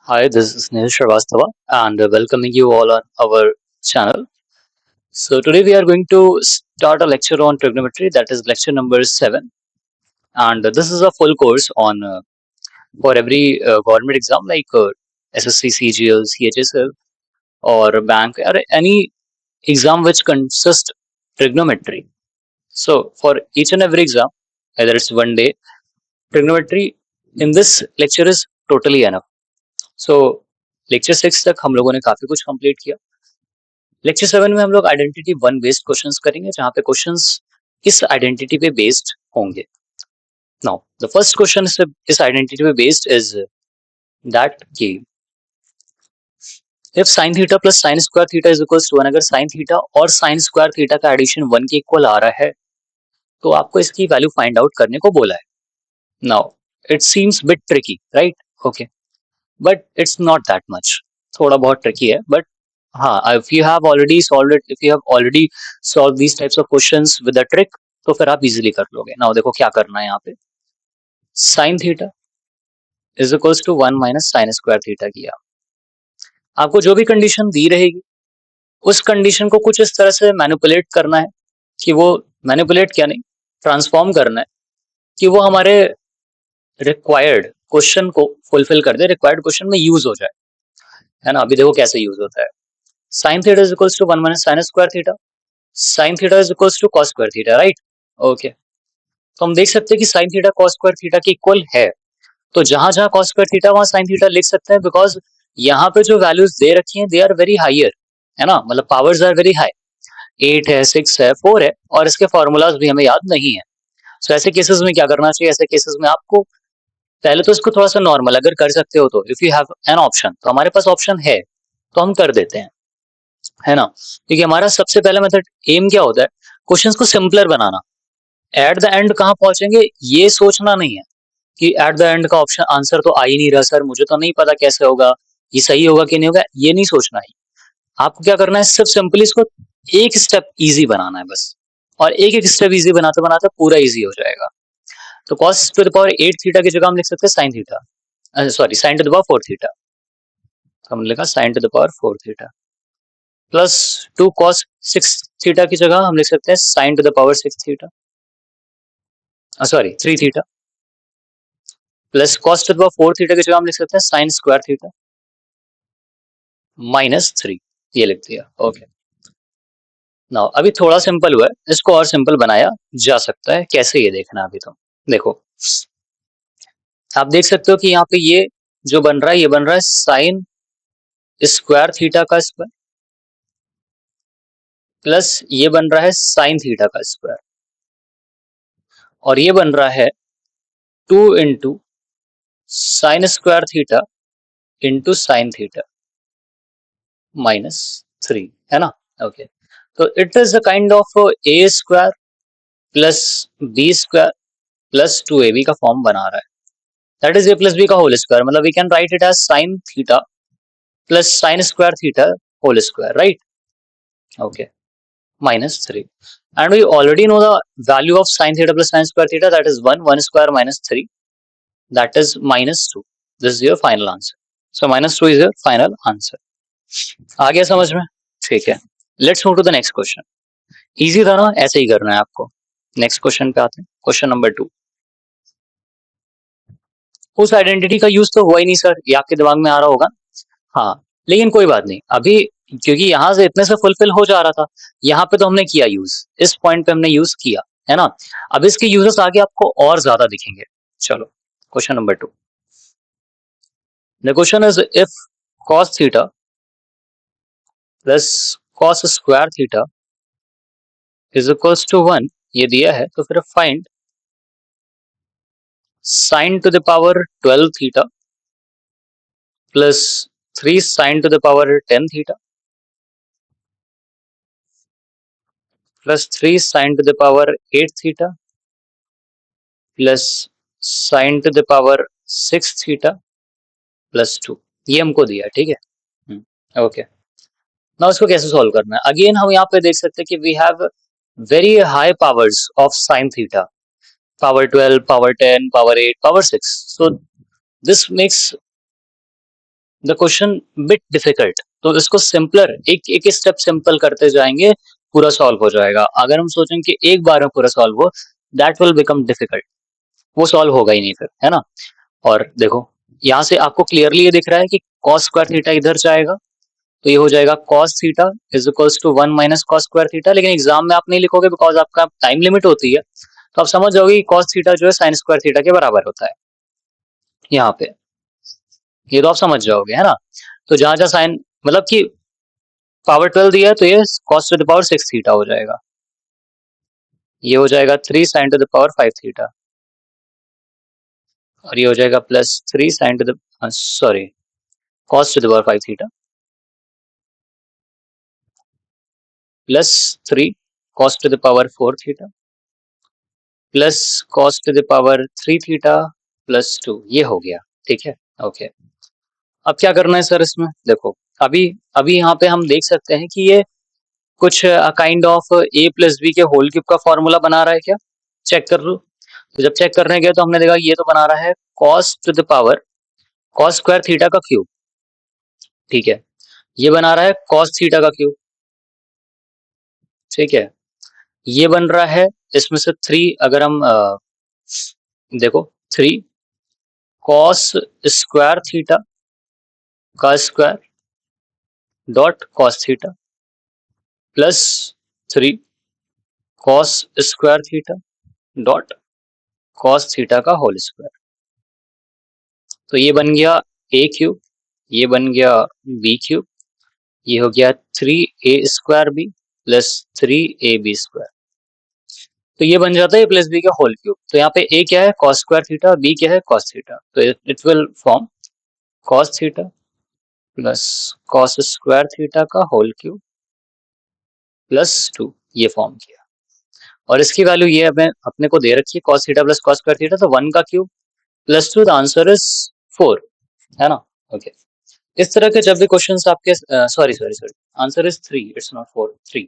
Hi, this is Nihil Shrivastava and welcoming you all on our channel. So today we are going to start a lecture on trigonometry, that is lecture number 7, and this is a full course on for every government exam like SSC, CGL, CHSL or bank or any exam which consists trigonometry. So for each and every exam, either it's one day, trigonometry in this lecture is totally enough. So lecture 6 तक हम लोगों ने काफी कुछ complete किया. Lecture 7 में हम लोग आइडेंटिटी 1 बेस्ड क्वेश्चंस करेंगे जहां पे क्वेश्चंस किस आइडेंटिटी पे बेस्ड होंगे. नाउ द फर्स्ट क्वेश्चन इस आइडेंटिटी पे बेस्ड इज दैट कि if sin theta plus sin square theta is equals to 1, अगर sin थीटा और sin स्क्वायर थीटा का एडिशन 1 के इक्वल आ रहा है तो आपको इसकी वैल्यू फाइंड आउट करने को बोला है. Now it seems bit tricky, right? Okay, but it's not that much. थोड़ा बहुत ट्रिकी है, बट हाँ, if you have already solved it, if you have already solved these types of questions with a trick, तो फिर आप easily कर लोगे. Now देखो क्या करना है यहाँ पे. Sine theta is equals to 1 minus sine square theta किया. आपको जो भी कंडीशन दी रहेगी उस कंडीशन को कुछ इस तरह से मैनिपुलेट करना है कि वो मैनिपुलेट क्या नहीं, ट्रांसफॉर्म करना है कि वो हमारे रिक्वायर्ड क्वेश्चन को फुलफिल कर दे, रिक्वायर्ड क्वेश्चन में यूज हो जाए. है ना? अभी देखो कैसे यूज होता है. Sine theta is equals to 1 minus sine square theta. Sine theta is equals to cos square theta, right? Okay, तो हम देख सकते हैं कि sine theta cos square theta के इक्वल है. तो जहां जहां कॉस स्क्वायर थीटा वहां साइन थीटा लिख सकते हैं, बिकॉज यहाँ पे जो वैल्यूज दे रखी हैं दे आर वेरी हायर. है ना? मतलब पावर्स आर वेरी हाई. 8 है, 6 है, 4 है और इसके फॉर्मूलाज भी हमें याद नहीं है. सो ऐसे केसेस में क्या करना चाहिए? ऐसे केसेस में आपको पहले तो इसको थोड़ा सा नॉर्मल अगर कर सकते हो तो if you have an option, तो हमारे पास ऑप्शन है तो हम कर देते हैं. है ना? क्योंकि हमारा सबसे पहला मेथड एम क्या होता है? क्वेश्चंस को simpler banana. At the end कहाँ पहुंचेंगे ये सोचना नहीं है कि एट द एंड का ऑप्शन आंसर तो आ ही नहीं रहा सर, मुझे तो नहीं पता कैसे होगा, ये सही होगा कि नहीं होगा, ये नहीं सोचना है. आपको क्या करना है? सिर्फ सिंपली इसको एक स्टेप इजी बनाना है बस. और एक एक स्टेप इजी बनाते बनाते पूरा इजी हो जाएगा. तो cos to the power 8 theta की जगह हम लिख सकते हैं sin theta, sorry sin to the power 4 theta. हम लिखा sin to the power 4 theta plus 2 cos 6 theta की जगह हम लिख सकते हैं sin to the power 6 theta, sorry 3 theta plus cos to the power 4 theta की जगह हम लिख सकते हैं sin स्क्वायर थीटा माइनस 3. ये लिख दिया. ओके, नाउ अभी थोड़ा सिंपल हुआ है, इसको और सिंपल बनाया जा सकता है. कैसे ये देखना अभी. तो देखो, आप देख सकते हो कि यहाँ पे ये जो बन रहा है ये बन रहा है साइन स्क्वायर थीटा का स्क्वायर प्लस ये बन रहा है साइन थीटा का स्क्वायर और ये बन रहा है 2 into sine square theta into sine theta minus 3. है ना? ओके, तो it is a kind of A square plus B square plus 2ab का फॉर्म बना रहा है. That is A plus B का होल स्क्वायर. मतलब we can write it as sine theta plus sine square theta whole square, right? Okay, minus 3. And we already know the value of sin theta plus sin square theta, that is 1. 1 square minus 3, that is minus 2. This is your final answer. So minus 2 is your final answer. आ गया समझ में? ठीक है, let's move to the next question. Easy था ना? ऐसे ही करना है आपको. नेक्स्ट क्वेश्चन पे आते हैं. Question number 2. उस आइडेंटिटी का यूज तो हुआ ही नहीं सर, ये आपके दिमाग में आ रहा होगा. हाँ, लेकिन कोई बात नहीं, अभी क्योंकि यहाँ से इतने से फुलफिल हो जा रहा था, यहाँ पे तो हमने किया यूज, इस पॉइंट पे हमने यूज किया. है ना? अब इसके यूजेस आगे आपको और ज्यादा दिखेंगे. चलो, question number 2. The question is if cos theta plus cos square theta is equals to 1, ये दिया है, तो फिर find sin to the power 12 theta plus 3 sin to the power 10 theta plus 3 sin to the power 8 theta plus sine to the power 6 theta plus 2. ये हमको दिया, ठीक है. ओके, नाउ इसको कैसे सॉल्व करना है? अगेन हम यहाँ पे देख सकते हैं कि we have very high powers of sine theta, power 12, power 10, power 8, power 6. So this makes the question bit difficult, तो इसको सिंपलर, एक एक स्टेप सिंपल करते जाएंगे, पूरा सॉल्व हो जाएगा। अगर हम सोचें कि एक बार में पूरा सॉल्व हो, दैट विल बिकम डिफिकल्ट, वो सॉल्व होगा ही नहीं फिर, है ना। और देखो यहाँ से आपको क्लियरली ये दिख रहा है कि cos स्क्वायर थीटा इधर जाएगा, तो ये हो जाएगा cos theta is equals to 1 minus cos square theta. लेकिन एग्जाम में आप नहीं लिखोगे बिकॉज आपका टाइम लिमिट होती है, तो आप समझ जाओगे कि cos थीटा जो है sin स्क्वायर थीटा के बराबर होता है यहाँ पे, ये तो आप समझ जाओगे, है ना। तो जहां जहां साइन मतलब कि पावर 12 दिया है, तो ये cos to the power 6 theta हो जाएगा, ये हो जाएगा 3 sin to the power 5 theta, और ये हो जाएगा plus 3 sin to the sorry cos to the power 5 theta plus 3 cos to the power 4 theta plus cos to the power 3 theta plus 2, ये हो गया। ठीक है, ओके। अब क्या करना है सर इसमें, देखो अभी अभी यहाँ पे हम देख सकते हैं कि ये कुछ kind of a plus B के होल क्यूब का फॉर्मूला बना रहा है क्या, चेक कर लो। तो जब चेक करने गए तो हमने देखा ये तो बना रहा है cos to the power cos square theta का क्यूब, ठीक है। ये बना रहा है cos थीटा का क्यूब, ठीक है। ये बन रहा है इसमें से 3, अगर हम देखो 3 cos स्क्वायर थीटा का square dot cos theta plus 3 cos square theta dot cos theta का होल स्क्वायर। तो ये बन गया a क्यूब, ये बन गया b क्यूब, ये हो गया 3a square b plus 3ab square. तो ये बन जाता है प्लस बी का होल क्यूब। तो यहाँ पे a क्या है cos स्क्वायर थीटा, b क्या है cos थीटा, तो it will form cos theta plus cos square theta का होल क्यूब प्लस 2, ये फॉर्म किया। और इसकी वैल्यू ये हमें अपने को दे रखी है cos theta plus cos square theta, तो 1 का cube plus 2, the answer is 4, है ना। ओके, इस तरह के जब भी क्वेश्चंस आपके sorry sorry sorry answer is 3, it's not 4, 3,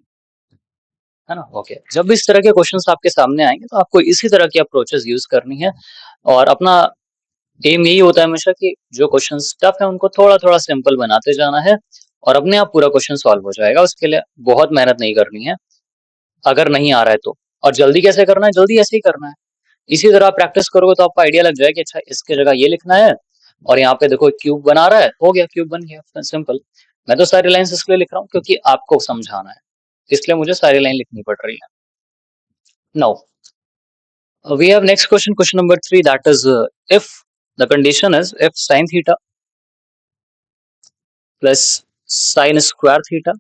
है ना। ओके, जब भी इस तरह के क्वेश्चंस आपके सामने आएंगे तो आपको इसी तरह की अप्रोचेस यूज करनी है, और अपना एम यही होता है हमेशा कि जो क्वेश्चंस टफ है उनको थोड़ा थोड़ा सिंपल बनाते जाना है, और अपने आप पूरा क्वेश्चन सॉल्व हो जाएगा। उसके लिए बहुत मेहनत नहीं करनी है अगर नहीं आ रहा है तो। और जल्दी कैसे करना है, जल्दी ऐसे ही करना है, इसी तरह प्रैक्टिस करोगे तो आपको आइडिया लग जाएगा कि अच्छा इसके जगह ये लिखना है, और यहाँ पे देखो क्यूब बना रहा है, हो गया क्यूब बन गया, सिंपल। मैं तो सारी लाइंस इसलिए लिख रहा हूँ क्योंकि आपको समझाना है, इसलिए मुझे सारी लाइन लिखनी पड़ रही है। Now we have next question, question number 3, that is if the condition is if sin theta plus sin square theta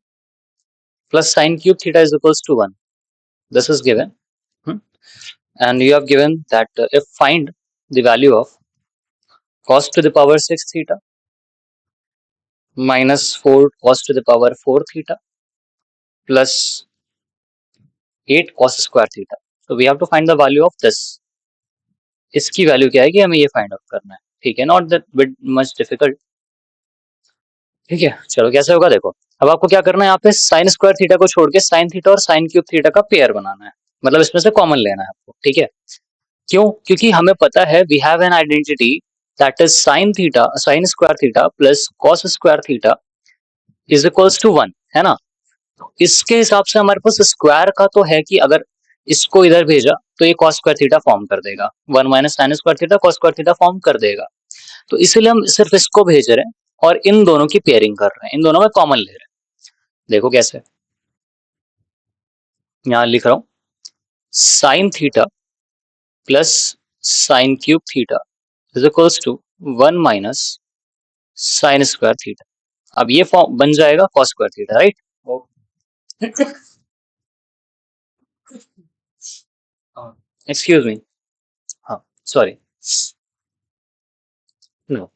plus sin cube theta is equals to 1, this is given, and you have given that if find the value of cos to the power 6 theta minus 4 cos to the power 4 theta plus 8 cos square theta, so we have to find the value of this, इसकी value क्या है कि हमें ये find out करना है, ठीक है, not that bit much difficult. ठीक है, चलो कैसे होगा देखो। अब आपको क्या करना है, यहाँ पे साइन स्क्वायर थीटा को छोड़ के साइन थीटा और साइन क्यूब थीटा का पेयर बनाना है, मतलब इसमें से कॉमन लेना है आपको, ठीक है। क्यों, क्योंकि हमें पता है we have an identity that is sine theta sine square theta plus cos square theta is equals to 1, है ना। इसके हिसाब से हमारे पास स्क्वायर का तो है कि अगर इसको इधर भेजा तो ये कॉस स्क्वायर थीटा फॉर्म कर देगा, 1 minus sine square theta cos square theta form कर देगा। तो इसलिए हम सिर्फ इसको भेज रहे हैं और इन दोनों की पेयरिंग कर रहे हैं, इन दोनों में कॉमन ले रहे हैं। देखो कैसे, यहां लिख रहा हूं sine theta plus sine cube theta is equals to 1 minus sine square theta. अब ये फॉर्म बन जाएगा cos square theta, right. Excuse me, हाँ sorry, no,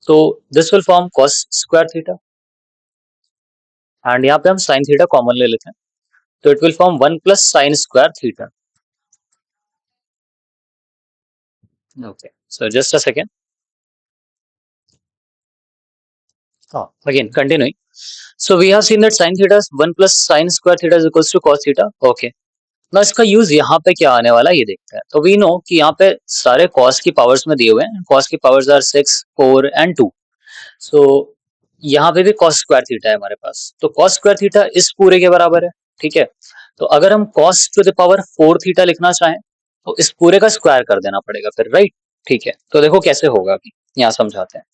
so this will form cos square theta, and यहाँ पे हम sin theta कॉमन ले लेते हैं, तो it will form 1 plus sin square theta. Okay, so just a second. Again continuing, so we have seen that sin theta is 1 plus sin square theta is equals to cos theta. Okay, now इसका use यहाँ पे क्या आने वाला है ये देखते हैं। तो वी नो कि यहाँ पे सारे cos की पावर्स में दिए हुए हैं, cos की पावर्स आर 6, 4 and 2, सो यहाँ पे भी कॉस स्क्वायर थीटा है हमारे पास, तो कॉस स्क्वायर थीटा इस पूरे के बराबर है, ठीक है। तो अगर हम cos two the power 4 theta लिखना चाहें तो इस पूरे का स्क्वायर कर देना पड़ेगा फिर, राइट। ठीक है, तो देखो कैसे होगा अभी, यहाँ समझाते हैं।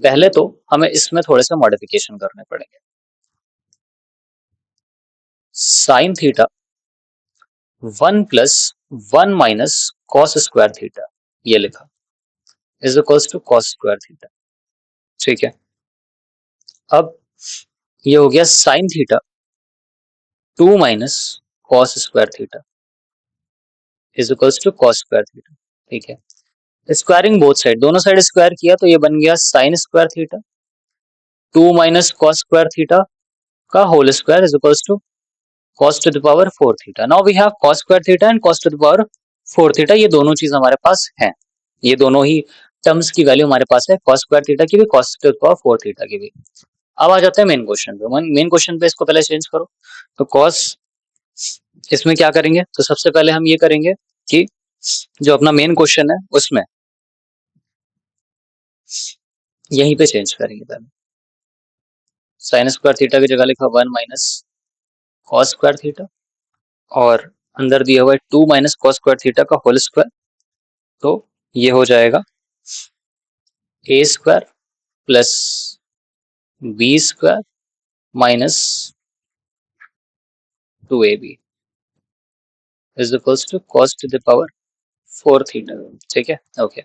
पहले तो हमें इसमें थोड़े से मॉडिफिकेशन करने पड़ेंगे। Sine theta 1 plus 1 minus cos square theta, ये लिखा, is equals to cos square theta, ठीक है। अब ये हो गया sine theta 2 minus cos square theta is equals to cos square theta, ठीक है। स्क्वायरिंग बोथ साइड, दोनों साइड स्क्वायर किया तो ये बन गया sine square theta 2 minus cos square theta का whole square is equals to cos to the power 4 theta. Now we have cos square theta and cos to the power 4 theta. ये दोनों चीज हमारे पास है, ये दोनों ही टर्म्स की वैल्यू हमारे पास है, cos square theta की भी, cos to the power 4 theta की भी। अब आ जाते हैं मेन क्वेश्चन पे। मेन क्वेश्चन पे इसको पहले चेंज करो, तो cos, इसमें क्या करेंगे, तो सबसे पहले हम ये करेंगे कि जो अपना मेन क्वेश्चन है उसमें यहीं पे चेंज करेंगे। पहले साइन स्क्वायर थीटा की जगह लिखा 1 माइनस कॉस स्क्वायर थीटा, और अंदर दिया हुआ है 2 माइनस कॉस स्क्वायर थीटा का होल स्क्वायर, तो ये हो जाएगा a square plus B square minus 2ab is equals to cos to the power 4 theta, ठीक है। ओके,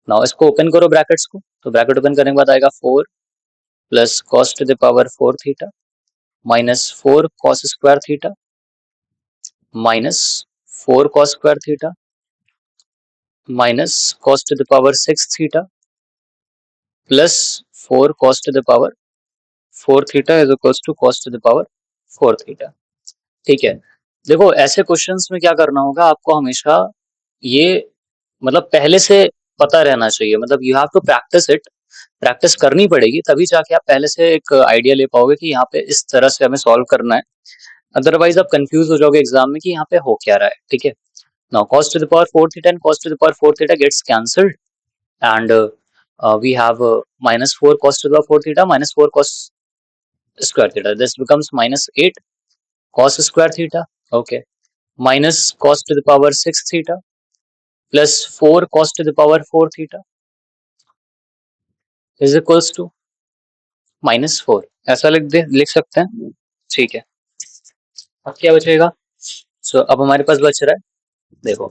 नाउ इसको ओपन करो ब्रैकेट्स को, तो ब्रैकेट ओपन करने के बाद आएगा 4 plus cos to the power 4 theta minus 4 cos square theta minus 4 cos square theta minus cos to the power 6 theta plus 4 cos to the power 4 theta is equals to cos to the power 4 theta, ठीक है। देखो ऐसे questions में क्या करना होगा आपको, हमेशा ये मतलब पहले से पता रहना चाहिए, मतलब you have to practice it, practice करनी पड़ेगी तभी जाके आप पहले से एक आइडिया ले पाओगे कि यहाँ पे इस तरह से हमें सॉल्व करना है। अदरवाइज आप कंफ्यूज हो जाओगे एग्जाम में कि यहाँ पे हो क्या रहा है, ठीक है। Now cos to the power 4 theta and cos to the power 4 theta gets cancelled, and we have minus 4 cos to the power 4 theta minus 4 cos square theta, this becomes minus 8 cos square theta, okay, minus cos to the power 6 theta plus 4 cos to the power 4 theta is equals to minus 4, ऐसा लिख सकते हैं, ठीक है। अब क्या बचेगा, सो अब हमारे पास बच रहा है, देखो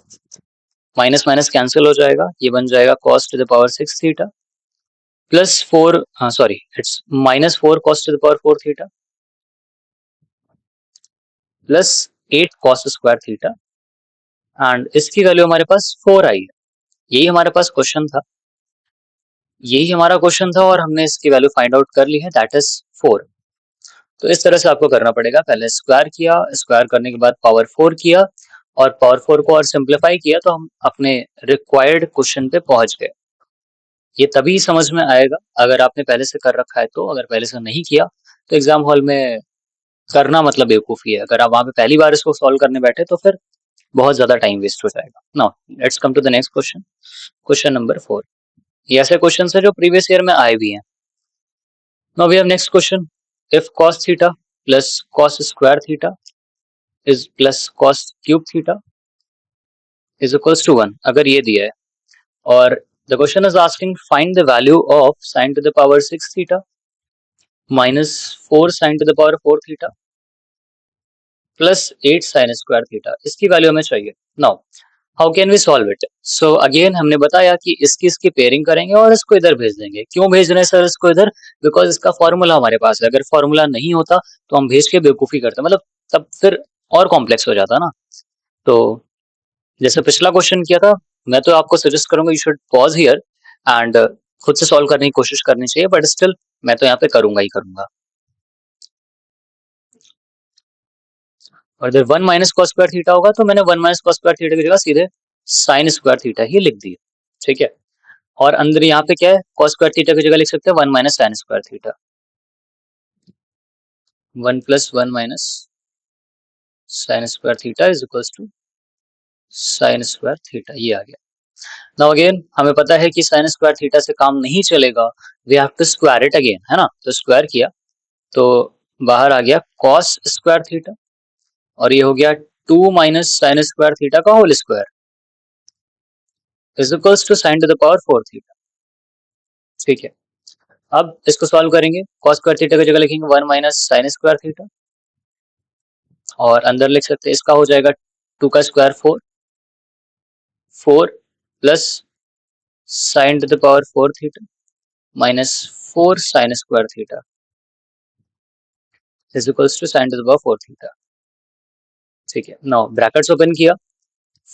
माइनस माइनस कैंसिल हो जाएगा, ये बन जाएगा cos to the power 6 theta plus 4, हाँ sorry it's minus 4 cos to the power 4 theta plus 8 cos square theta, and इसकी वैल्यू हमारे पास 4 आई है। यही हमारे पास क्वेश्चन था, यही हमारा क्वेश्चन था और हमने इसकी वैल्यू फाइंड आउट कर ली है, दैट इज 4। तो इस तरह से आपको करना पड़ेगा, पहले स्क्वायर किया, स्क्वायर करने के बाद पावर 4 किया, और पावर 4 को और सिंप्लीफाई किया तो हम अपने रिक्वायर्ड क्वेश्चन पे पहुंच गए। ये तभी समझ में आएगा अगर आपने पहले से कर रखा है, तो अगर पहले से नहीं किया तो एग्जाम हॉल में करना मतलब बेवकूफ़ी है। अगर आप वहाँ पे पहली बार इसको सॉल्व करने बैठे तो फिर बहुत ज़्यादा टाइम वेस्ट हो जाएगा। Now let's come to the next question, question number 4। ये ऐसे क्वेश्चंस है जो प्रीवियस ईयर में आए भी हैं। Now we have next question, if cos theta plus cos square theta is plus cos cube theta is equals to 1, अगर ये दिया है और the question is asking find the value of sin to the power 6 theta minus 4 sin to the power 4 theta plus 8 sin square theta, इसकी value हमें चाहिए। Now how can we solve it, so again हमने बताया कि इसकी pairing करेंगे और इसको इधर भेज देंगे। क्यों भेज रहे हैं सर इसको इधर, बिकॉज इसका फॉर्मूला हमारे पास है, अगर फॉर्मूला नहीं होता तो हम भेज के बेवकूफ़ी करते, मतलब तब फिर और कॉम्प्लेक्स हो जाता ना। तो जैसे पिछला क्वेश्चन किया था, मैं तो आपको सजेस्ट करूंगा you should pause here and खुद से सॉल्व करने की कोशिश करनी चाहिए, बट स्टिल मैं तो यहाँ पे करूंगा ही करूंगा। और जब 1 माइनस कॉस स्क्वायर थीटा होगा तो मैंने 1 माइनस कॉस स्क्वायर थीटा की जगह सीधे साइन स्क्वायर थीटा ही लिख दिया, ठीक है। और अंदर यहाँ पे क्या है, कॉस स्क्वायर थीटा की जगह लिख सकते हैं 1 minus sine square theta, 1 plus 1 minus sine square theta is equals to sine square theta, ये आ गया। नाउ अगेन हमें पता है कि साइन स्क्वायर थीटा से काम नहीं चलेगा, we have to square it again, है ना। तो स्क्वायर किया तो बाहर आ गया कॉस स्क्वायर थीटा और ये हो गया 2 माइनस साइन स्क्वायर थीटा का whole square is equals to sine to the power 4 theta. ठीक है, अब इसको सॉल्व करेंगे। कॉस स्क्वायर थीटा की जगह लिखेंगे 1 माइनस साइन स्क्वायर थीटा और अंदर लिख सकते हैं इसका हो जाएगा 2 का square 4, 4 plus sine to the power 4 theta minus 4 sine square theta is equals to sine to the power 4 theta. ठीक है, नाउ ब्रैकेट्स ओपन किया,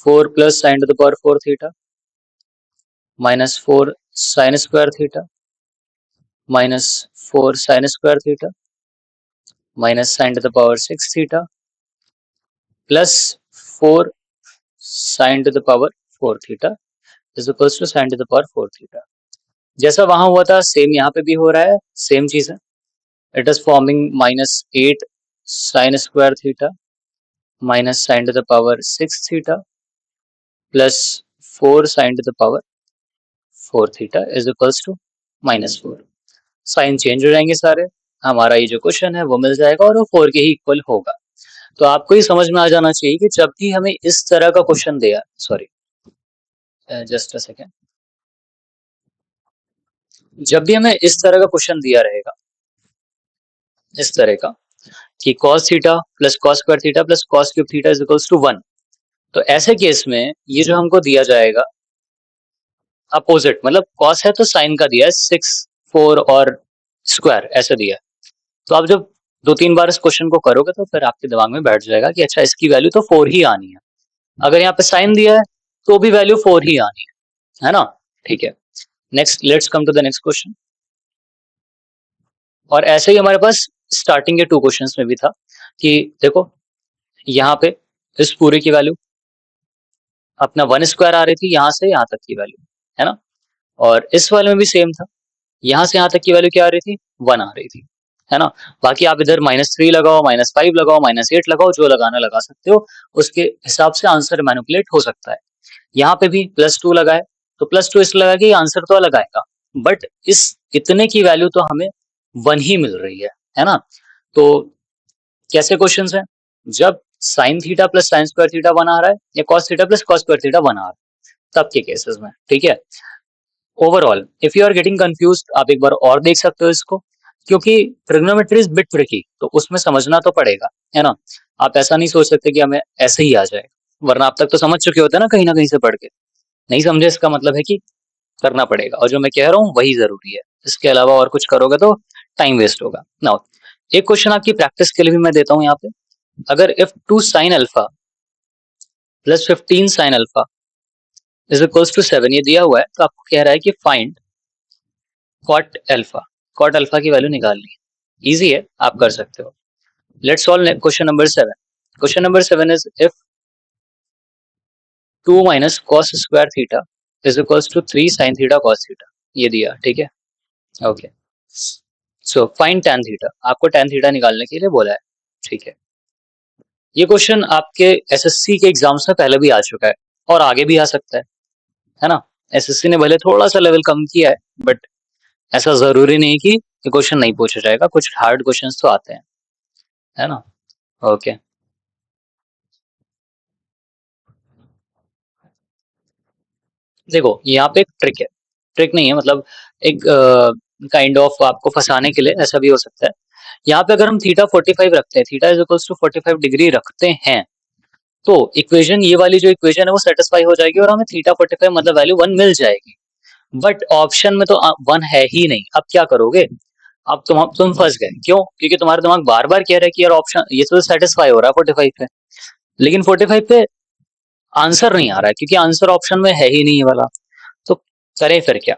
4 plus sine to the power 4 theta minus 4 sine square theta minus 4 sine square theta minus sine to the power 6 theta plus 4 sine to the power 4 theta is equals to sine to the power 4 theta. जैसा वहां हुआ था same यहाँ पे भी हो रहा है, सेम चीज है। It is forming minus 8 sine square theta minus sine to the power 6 theta plus 4 sine to the power 4 theta is equals to minus 4। Sign change हो जाएंगे सारे, हमारा ये जो क्वेश्चन है वो मिल जाएगा और वो 4 के ही इक्वल होगा। तो आपको ये समझ में आ जाना चाहिए कि जब भी हमें इस तरह का क्वेश्चन दिया, सॉरी जस्ट अ सेकेंड, जब भी हमें इस तरह का क्वेश्चन दिया रहेगा, इस तरह का कि cos theta plus cos square theta plus cos cube theta is equals to 1, तो ऐसे केस में ये जो हमको दिया जाएगा अपोजिट, मतलब cos है तो साइन का दिया है 6, 4 और स्क्वायर ऐसे दिया है। तो आप जब 2-3 बार इस क्वेश्चन को करोगे तो फिर आपके दिमाग में बैठ जाएगा कि अच्छा इसकी वैल्यू तो 4 ही आनी है। अगर यहाँ पे साइन दिया है तो भी वैल्यू 4 ही आनी है ना। ठीक है, next let's come to the next question. और ऐसे ही हमारे पास स्टार्टिंग के 2 क्वेश्चंस में भी था कि देखो यहाँ पे इस पूरे की वैल्यू अपना 1 स्क्वायर आ रही थी यहाँ से यहाँ तक की वैल्यू, है ना। और इस वाले में भी सेम था, यहाँ से यहाँ तक की वैल्यू क्या आ रही थी, 1 आ रही थी, है ना। बाकी आप इधर -3 लगाओ, -5 लगाओ, -8 लगाओ, जो लगाना लगा सकते हो, उसके हिसाब से आंसर मैनिपुलेट हो सकता है। यहाँ पे भी +2 लगाए तो +2 इसलिए लगा कि आंसर तो अलग आएगा, बट इस इतने की वैल्यू तो हमें 1 ही मिल रही है ना। तो कैसे क्वेश्चंस हैं, जब sine theta plus sine square theta 1 आ रहा है या cos theta plus cos square theta 1 आ रहा है, तब के केसेस में। ठीक है, overall if you are getting confused आप एक बार और देख सकते हो इसको, क्योंकि ट्रिग्नोमेट्री इज बिट ट्रिकी, तो उसमें समझना तो पड़ेगा, है ना। आप ऐसा नहीं सोच सकते कि हमें ऐसे ही आ जाए, वरना आप तक तो समझ चुके होते हैं ना कहीं से पढ़ के। नहीं समझे इसका मतलब है कि करना पड़ेगा, और जो मैं कह रहा हूँ वही जरूरी है, इसके अलावा और कुछ करोगे तो टाइम वेस्ट होगा। नाउ एक क्वेश्चन आपकी प्रैक्टिस के लिए भी मैं देता हूँ यहाँ पे, अगर if 2 sine alpha plus 15 sine alpha is equals to 7 ये दिया हुआ है, तो आपको कह रहा है कि find cot alpha, cot alpha की वैल्यू निकालनी है। इजी है, आप कर सकते हो। Let's solve question number 7। Question number 7 is if 2 minus cos square theta is equals to 3 sine theta cos theta, ये दिया, ठीक है। Okay, so find tan theta, आपको tan थीटा निकालने के लिए बोला है, ठीक है। ये क्वेश्चन आपके एसएससी के एग्जाम्स में पहले भी आ चुका है और आगे भी आ सकता है ना। एसएससी ने भले थोड़ा सा लेवल कम किया है, बट ऐसा जरूरी नहीं कि ये क्वेश्चन नहीं पूछा जाएगा, कुछ हार्ड क्वेश्चंस तो आते हैं, है ना। ओके, देखो यहाँ पे एक ट्रिक है, ट्रिक नहीं है, मतलब एक काइंड ऑफ आपको फंसाने के लिए, ऐसा भी हो सकता है। यहाँ पे अगर हम थीटा 45 रखते हैं, theta is equals to 45 degree रखते हैं, तो इक्वेशन, ये वाली जो इक्वेशन है वो सेटिस्फाई हो जाएगी और हमें थीटा 45 मतलब वैल्यू 1 मिल जाएगी। बट ऑप्शन में तो 1 है ही नहीं, अब क्या करोगे। अब तुम फंस गए, क्यों, क्योंकि तुम्हारा दिमाग बार बार कह रहा है कि यार ऑप्शन ये तो सेटिस्फाई हो रहा है 45 पे, लेकिन 45 पे आंसर नहीं आ रहा है क्योंकि आंसर ऑप्शन में है ही नहीं ये वाला। तो करें फिर क्या,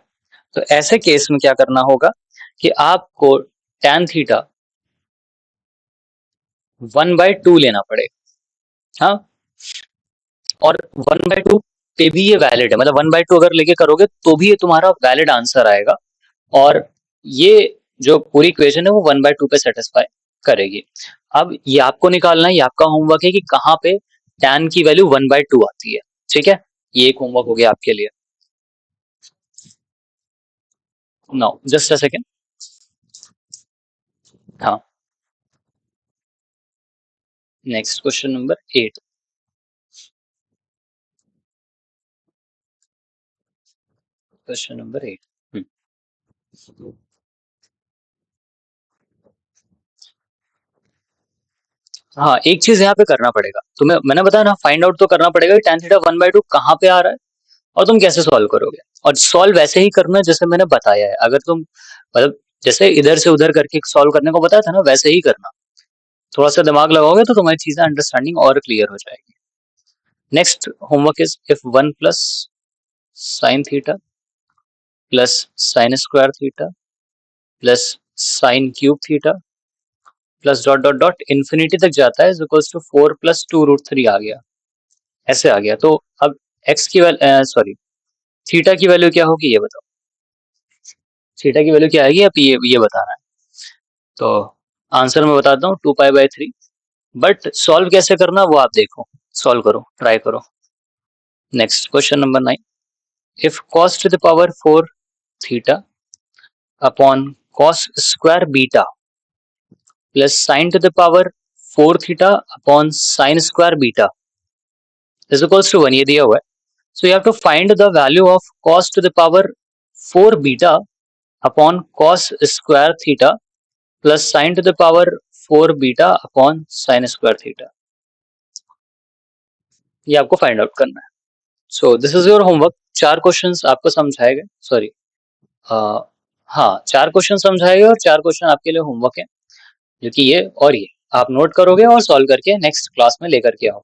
तो ऐसे केस में क्या करना होगा कि आपको tan थीटा 1/2 लेना पड़ेगा, हाँ। और 1/2 पे भी ये वैलिड है, मतलब 1/2 अगर लेके करोगे तो भी ये तुम्हारा वैलिड आंसर आएगा, और ये जो पूरी इक्वेशन है वो 1/2 पे सेटिस्फाई करेगी। अब ये आपको निकालना है, ये आपका होमवर्क है कि कहाँ पे tan की वैल्यू 1/2 आती है, ठीक है। ये एक होमवर्क हो गया आपके लिए। Now just a second. हाँ, next question number 8. Question number 8. हाँ, एक चीज यहाँ पे करना पड़ेगा तुम्हें, मैंने बताया ना, फाइंड आउट तो करना पड़ेगा कि tan थीटा 1/2 कहाँ पे आ रहा है और तुम कैसे सॉल्व करोगे. और सॉल्व वैसे ही करना जैसे मैंने बताया है. अगर तुम मतलब जैसे इधर से उधर करके सॉल्व करने को बताया था ना, वैसे ही करना. थोड़ा सा दिमाग लगाओगे तो तुम्हारी चीजें अंडरस्टैंडिंग और क्लियर हो जाएगी. Next homework is if 1 plus sign theta plus sine square theta plus sine cube theta plus dot dot dot infinity तक जाता है, इक्वल्स टू 4 प्लस 2√3 आ गया. ऐसे आ गया. तो अब एक्स की वैल्यू, सॉरी, थीटा की वैल्यू क्या होगी ये बताओ. थीटा की वैल्यू क्या आएगी, अब ये बताना है. तो आंसर मैं बताता हूँ, 2π/3. बट सॉल्व कैसे करना वो आप देखो, सॉल्व करो, ट्राई करो. Next question number 9. If cos to the power 4 theta upon cos square beta plus sin to the power 4 theta upon sin square beta is equals to 1, ये दिया हुआ है. So you have to find the value of cos to the power 4 beta upon cos square theta plus sin to the power 4 beta upon sin square theta. ये आपको find out करना है. So this is your homework. 4 questions आपको समझाए गए, sorry, हाँ 4 question समझाए गए और 4 क्वेश्चन आपके लिए होमवर्क है, जो कि ये और ये आप नोट करोगे और सॉल्व करके नेक्स्ट क्लास में लेकर के आओ.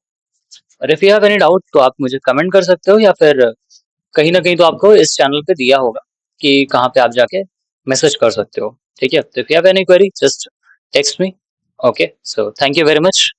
और if you have any doubt तो आप मुझे कमेंट कर सकते हो, या फिर कहीं ना कहीं तो आपको इस चैनल पे दिया होगा कि कहाँ पे आप जाके मैसेज कर सकते हो. ठीक है, तो if you have any query just text me. Okay, so thank you very much.